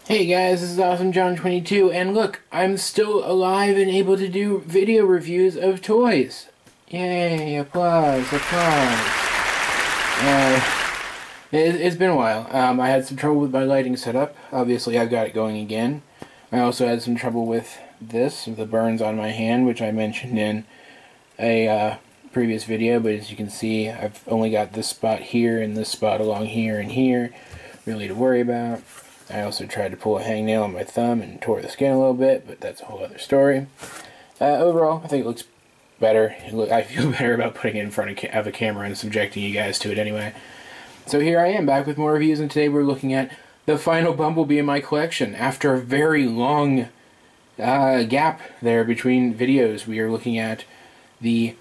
Hey guys, this is Awesome John 22, and look, I'm still alive and able to do video reviews of toys. Yay, applause, applause. It's been a while. I had some trouble with my lighting setup. Obviously, I've got it going again. I also had some trouble with the burns on my hand, which I mentioned in a previous video, but as you can see, I've only got this spot here and this spot along here and here really to worry about. I also tried to pull a hangnail on my thumb and tore the skin a little bit, but that's a whole other story. Overall, I think it looks better. I feel better about putting it in front of a camera and subjecting you guys to it anyway. So here I am, back with more reviews, and today we're looking at the final Bumblebee in my collection. After a very long gap there between videos, we are looking at the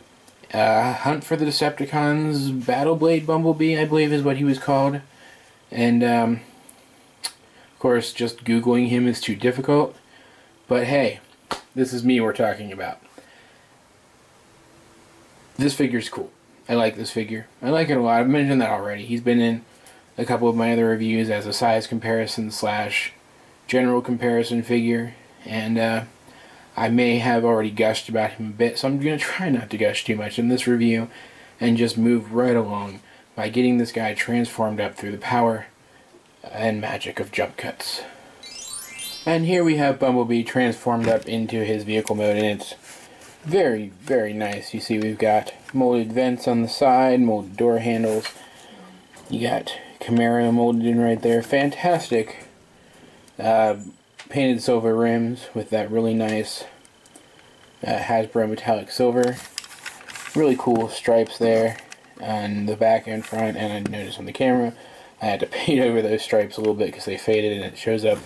Hunt for the Decepticons Battle Blade Bumblebee, I believe is what he was called. And, of course, just Googling him is too difficult. But hey, this is me we're talking about. This figure's cool. I like this figure. I like it a lot. I've mentioned that already. He's been in a couple of my other reviews as a size comparison slash general comparison figure. And I may have already gushed about him a bit, so I'm going to try not to gush too much in this review and just move right along by getting this guy transformed up through the power and magic of jump cuts. And here we have Bumblebee transformed up into his vehicle mode, and it's very, very nice. You see we've got molded vents on the side, molded door handles. You got Camaro molded in right there. Fantastic painted silver rims with that really nice Hasbro metallic silver. Really cool stripes there on the back and front, and I noticed on the camera I had to paint over those stripes a little bit because they faded, and it shows up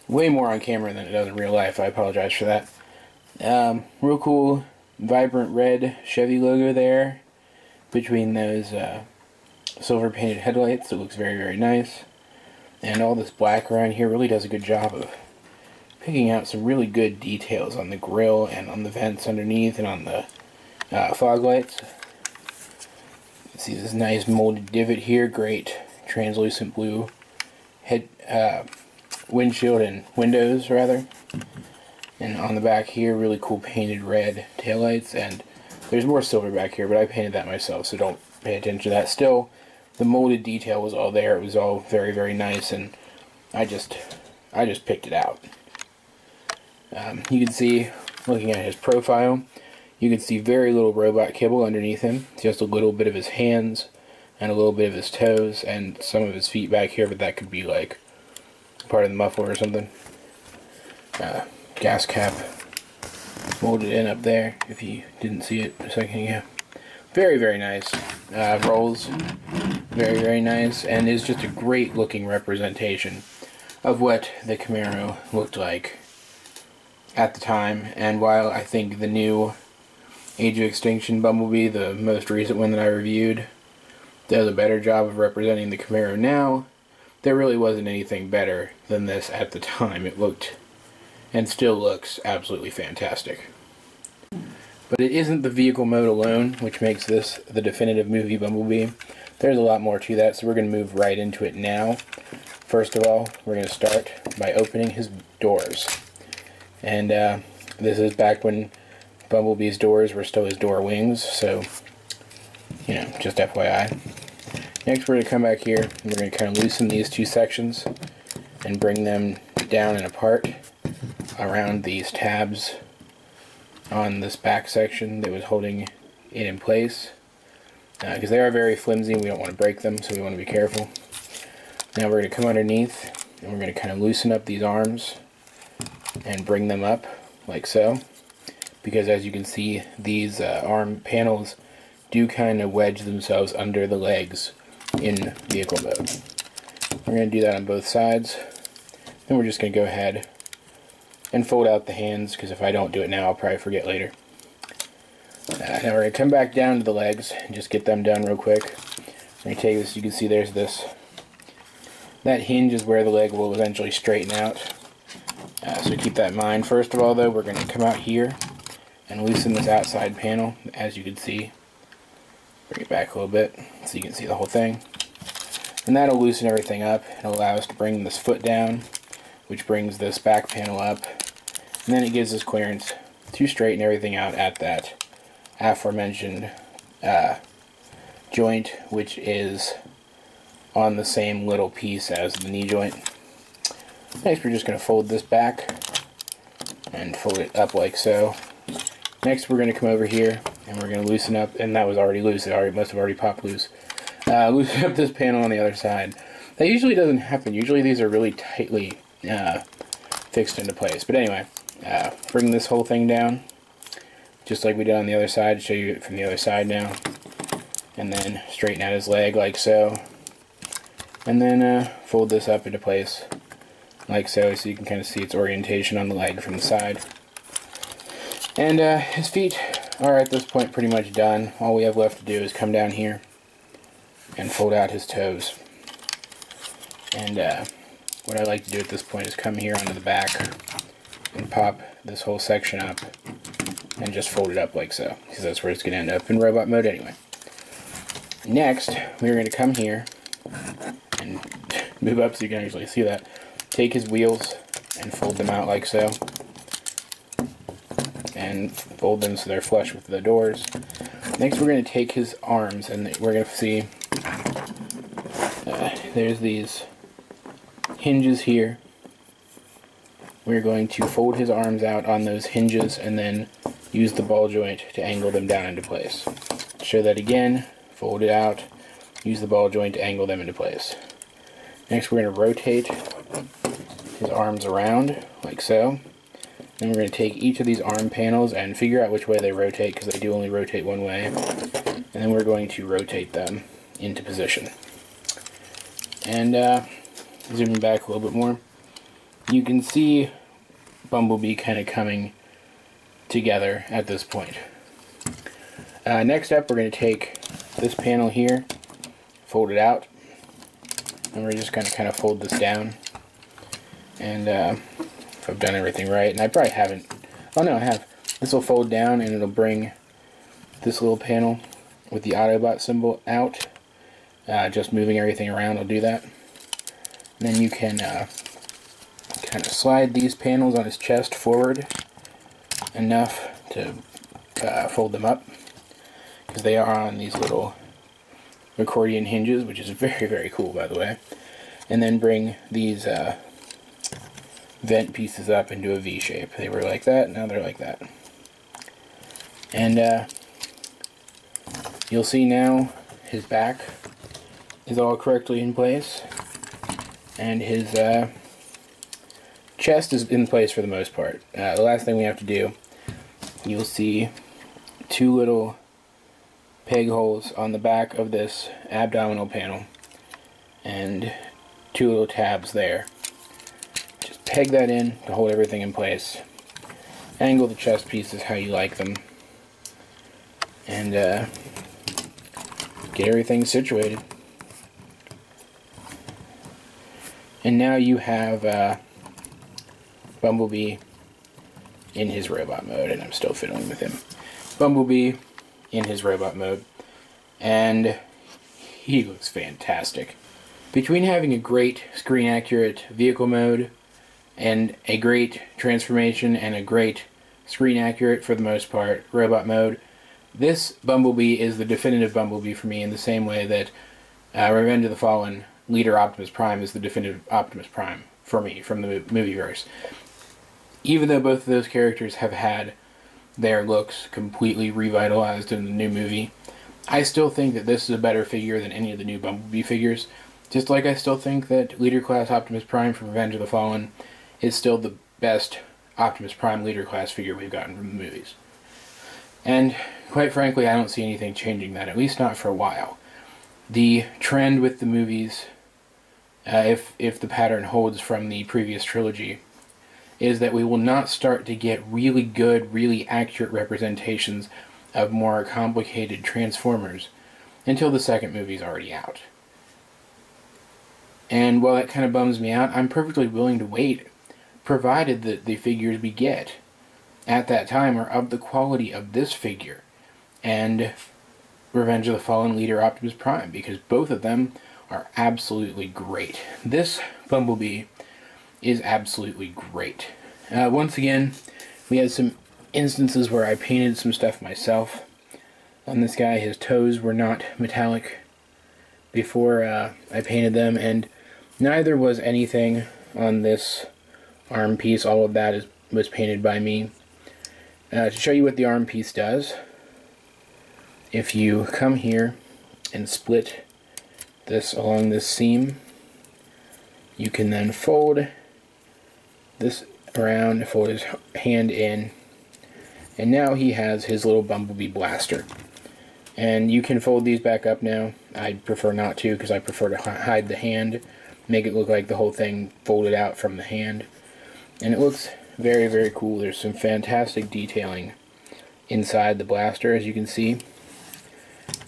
way more on camera than it does in real life. I apologize for that. Real cool vibrant red Chevy logo there between those silver painted headlights. It looks very, very nice. And all this black around here really does a good job of picking out some really good details on the grill and on the vents underneath and on the fog lights. See this nice molded divot here, great translucent blue head windshield and windows rather. And on the back here, really cool painted red taillights, and there's more silver back here, but I painted that myself, so don't pay attention to that. Still, the molded detail was all there. It was all very, very nice, and I just picked it out. You can see, looking at his profile, you can see very little robot kibble underneath him. Just a little bit of his hands and a little bit of his toes and some of his feet back here, but that could be like part of the muffler or something. Gas cap molded in up there, if you didn't see it a second ago. Very, very nice. Rolls, very, very nice, and is just a great looking representation of what the Camaro looked like at the time. And while I think the new Age of Extinction Bumblebee, the most recent one that I reviewed, does a better job of representing the Camaro now, there really wasn't anything better than this at the time. It looked and still looks absolutely fantastic. But it isn't the vehicle mode alone which makes this the definitive movie Bumblebee. There's a lot more to that, so we're going to move right into it now. First of all, we're going to start by opening his doors. And this is back when Bumblebee's doors were still his door wings, so, you know, just FYI. Next we're going to come back here, and we're going to kind of loosen these two sections and bring them down and apart around these tabs on this back section that was holding it in place, because they are very flimsy and we don't want to break them, so we want to be careful. Now we're going to come underneath and we're going to kind of loosen up these arms and bring them up like so, because as you can see, these arm panels do kind of wedge themselves under the legs in vehicle mode. We're going to do that on both sides. Then we're just going to go ahead and fold out the hands, because if I don't do it now, I'll probably forget later. Now we're going to come back down to the legs and just get them done real quick. We're going to take this, you can see there's this. That hinge is where the leg will eventually straighten out. So keep that in mind. First of all, though, we're going to come out here and loosen this outside panel, as you can see. Bring it back a little bit so you can see the whole thing. And that'll loosen everything up and allow us to bring this foot down which brings this back panel up, and then it gives us clearance to straighten everything out at that aforementioned joint, which is on the same little piece as the knee joint. Next, we're just going to fold this back and fold it up like so. Next, we're going to come over here and we're going to loosen up, and that was already loose, it must have already popped loose. Loosen up this panel on the other side. That usually doesn't happen. Usually these are really tightly fixed into place. But anyway, bring this whole thing down, just like we did on the other side. Show you it from the other side now. And then straighten out his leg like so. And then fold this up into place like so you can kind of see its orientation on the leg from the side. And his feet are at this point pretty much done. All we have left to do is come down here and fold out his toes. And what I like to do at this point is come here onto the back and pop this whole section up and just fold it up like so, because that's where it's going to end up in robot mode anyway. Next, we're going to come here and move up so you can actually see that. Take his wheels and fold them out like so. And fold them so they're flush with the doors. Next, we're going to take his arms, and we're going to see there's these hinges here. We're going to fold his arms out on those hinges and then use the ball joint to angle them down into place. Show that again. Fold it out. Use the ball joint to angle them into place. Next, we're going to rotate his arms around like so. Then we're going to take each of these arm panels and figure out which way they rotate, because they do only rotate one way. And then we're going to rotate them into position. And zooming back a little bit more, you can see Bumblebee kind of coming together at this point. Next up, we're going to take this panel here, fold it out, and we're just going to kind of fold this down. And if I've done everything right, and I probably haven't. Oh no, I have. This will fold down and it'll bring this little panel with the Autobot symbol out. Just moving everything around will do that. And then you can kind of slide these panels on his chest forward enough to fold them up, because they are on these little accordion hinges, which is very, very cool, by the way. And then bring these vent pieces up into a V shape. They were like that, now they're like that. And you'll see now his back is all correctly in place, and his chest is in place for the most part. The last thing we have to do, you'll see two little peg holes on the back of this abdominal panel and two little tabs there. Just peg that in to hold everything in place. Angle the chest pieces how you like them, and get everything situated. And now you have Bumblebee in his robot mode, and I'm still fiddling with him. Bumblebee in his robot mode, and he looks fantastic. Between having a great screen accurate vehicle mode and a great transformation and a great screen accurate, for the most part, robot mode, this Bumblebee is the definitive Bumblebee for me, in the same way that Revenge of the Fallen Leader Optimus Prime is the definitive Optimus Prime for me from the movieverse. Even though both of those characters have had their looks completely revitalized in the new movie, I still think that this is a better figure than any of the new Bumblebee figures. Just like I still think that Leader Class Optimus Prime from Revenge of the Fallen is still the best Optimus Prime Leader Class figure we've gotten from the movies. And quite frankly, I don't see anything changing that, at least not for a while. The trend with the movies, if the pattern holds from the previous trilogy, is that we will not start to get really good, really accurate representations of more complicated Transformers until the second movie's already out. And while that kind of bums me out, I'm perfectly willing to wait, provided that the figures we get at that time are of the quality of this figure and Revenge of the Fallen Leader Optimus Prime, because both of them are absolutely great. This Bumblebee is absolutely great. Once again, we had some instances where I painted some stuff myself on this guy. His toes were not metallic before I painted them, and neither was anything on this arm piece. All of that was painted by me. To show you what the arm piece does, if you come here and split this along this seam, you can then fold this around, fold his hand in, and now he has his little Bumblebee blaster. And you can fold these back up now. I prefer not to, because I prefer to hide the hand, make it look like the whole thing folded out from the hand. And it looks very, very cool. There's some fantastic detailing inside the blaster, as you can see.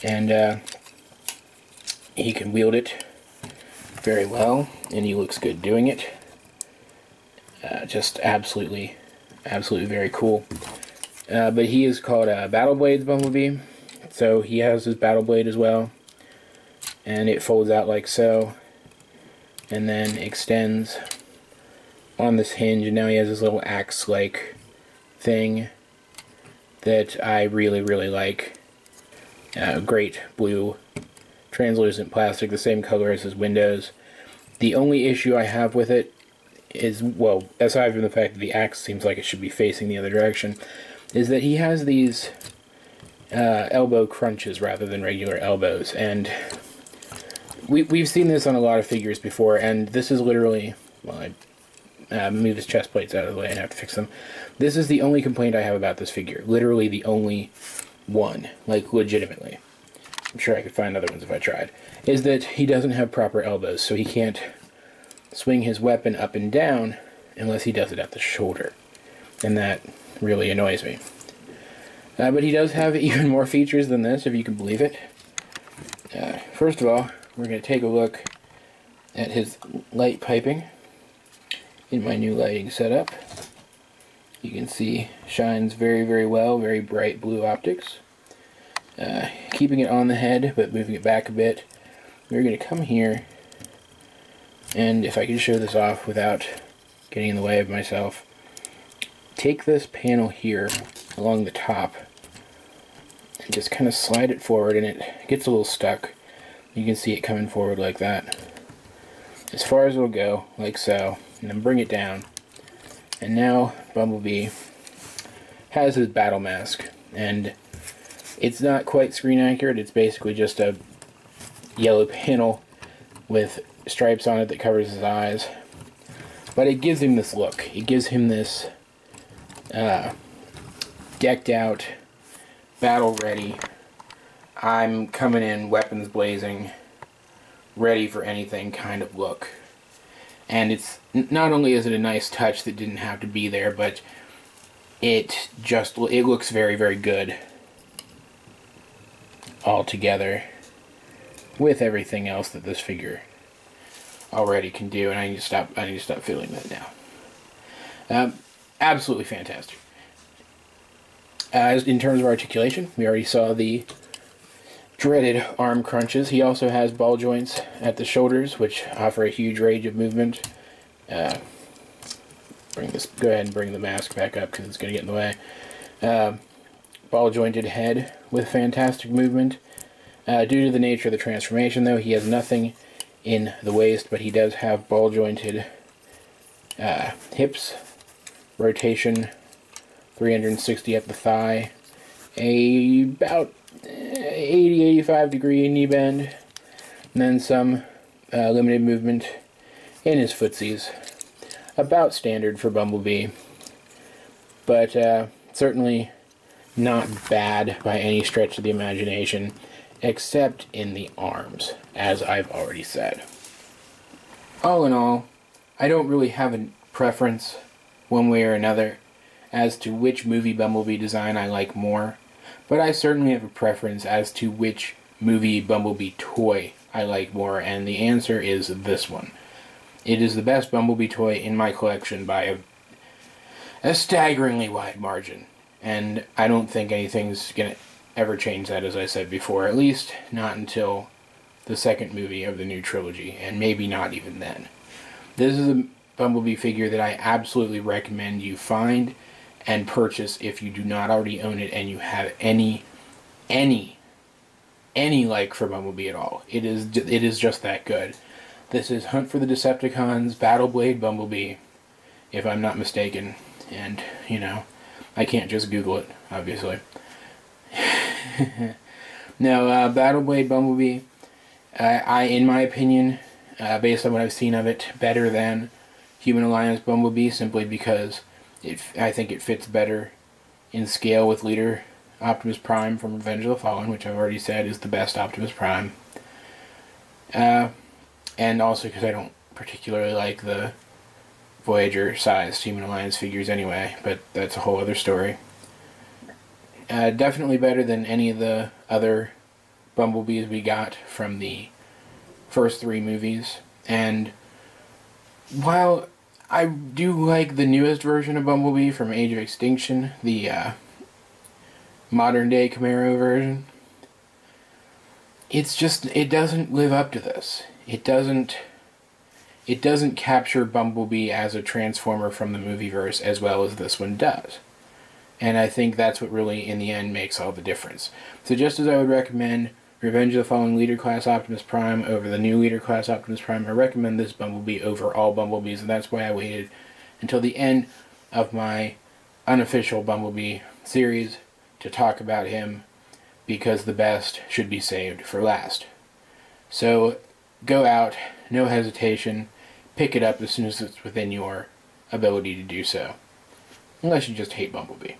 And he can wield it very well, and he looks good doing it. Just absolutely very cool. But he is called Battle Blades Bumblebee, so he has his battle blade as well, and it folds out like so, and then extends on this hinge, and now he has this little axe-like thing that I really, really like. Great blue translucent plastic, the same color as his windows. The only issue I have with it is, well, aside from the fact that the axe seems like it should be facing the other direction, is that he has these elbow crunches rather than regular elbows. And we've seen this on a lot of figures before, and this is literally, well, I move his chest plates out of the way and I have to fix them. This is the only complaint I have about this figure. Literally the only one, like legitimately. I'm sure I could find other ones if I tried. Is that he doesn't have proper elbows, so he can't swing his weapon up and down unless he does it at the shoulder. And that really annoys me. But he does have even more features than this, if you can believe it. First of all, we're going to take a look at his light piping in my new lighting setup. You can see shines very, very well, very bright blue optics. Keeping it on the head, but moving it back a bit. We're going to come here, and if I can show this off without getting in the way of myself, take this panel here along the top and just kind of slide it forward, and it gets a little stuck. You can see it coming forward like that, as far as it'll go, like so, and then bring it down. And now Bumblebee has his battle mask, and it's not quite screen accurate. It's basically just a yellow panel with stripes on it that covers his eyes, but it gives him this look. It gives him this decked out, battle ready, I'm coming in weapons blazing, ready for anything kind of look. And it's not only is it a nice touch that didn't have to be there, but it looks very, very good all together with everything else that this figure already can do. And I need to stop feeling that now. Absolutely fantastic. In terms of articulation, we already saw the dreaded arm crunches. He also has ball joints at the shoulders, which offer a huge range of movement. Go ahead and bring the mask back up because it's going to get in the way. Ball jointed head with fantastic movement. Due to the nature of the transformation, though, he has nothing in the waist, but he does have ball jointed hips, rotation 360 at the thigh, about 80-85 degree knee bend, and then some limited movement in his footsies. About standard for Bumblebee, but certainly not bad by any stretch of the imagination, except in the arms, as I've already said. All in all, I don't really have a preference one way or another as to which movie Bumblebee design I like more, but I certainly have a preference as to which movie Bumblebee toy I like more, and the answer is this one. It is the best Bumblebee toy in my collection by a staggeringly wide margin, and I don't think anything's going to ever change that, as I said before, at least not until the second movie of the new trilogy, and maybe not even then. This is Bumblebee figure that I absolutely recommend you find and purchase if you do not already own it and you have any like for Bumblebee at all. It is just that good. This is Hunt for the Decepticons Battle Blade Bumblebee, if I'm not mistaken. And, you know, I can't just Google it, obviously. No, Battle Blade Bumblebee, in my opinion, based on what I've seen of it, better than Human Alliance Bumblebee, simply because I think it fits better in scale with Leader Optimus Prime from Revenge of the Fallen, which I've already said is the best Optimus Prime. And also because I don't particularly like the Voyager-sized Human Alliance figures anyway, but that's a whole other story. Definitely better than any of the other Bumblebees we got from the first 3 movies. And while I do like the newest version of Bumblebee from Age of Extinction, the modern day Camaro version, it doesn't live up to this. It doesn't capture Bumblebee as a Transformer from the movieverse as well as this one does. And I think that's what really, in the end, makes all the difference. So just as I would recommend Revenge of the Fallen Leader Class Optimus Prime over the new Leader Class Optimus Prime, I recommend this Bumblebee over all Bumblebees, and that's why I waited until the end of my unofficial Bumblebee series to talk about him, because the best should be saved for last. So go out, no hesitation, pick it up as soon as it's within your ability to do so. Unless you just hate Bumblebee,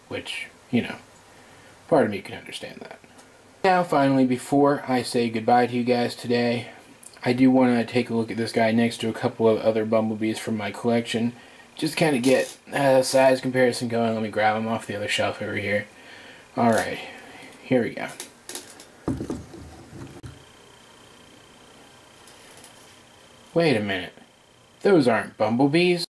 which, you know, part of me can understand that. Now, finally, before I say goodbye to you guys today, I do want to take a look at this guy next to a couple of other Bumblebees from my collection. Just kind of get a size comparison going. Let me grab them off the other shelf over here. Alright, here we go. Wait a minute. Those aren't Bumblebees.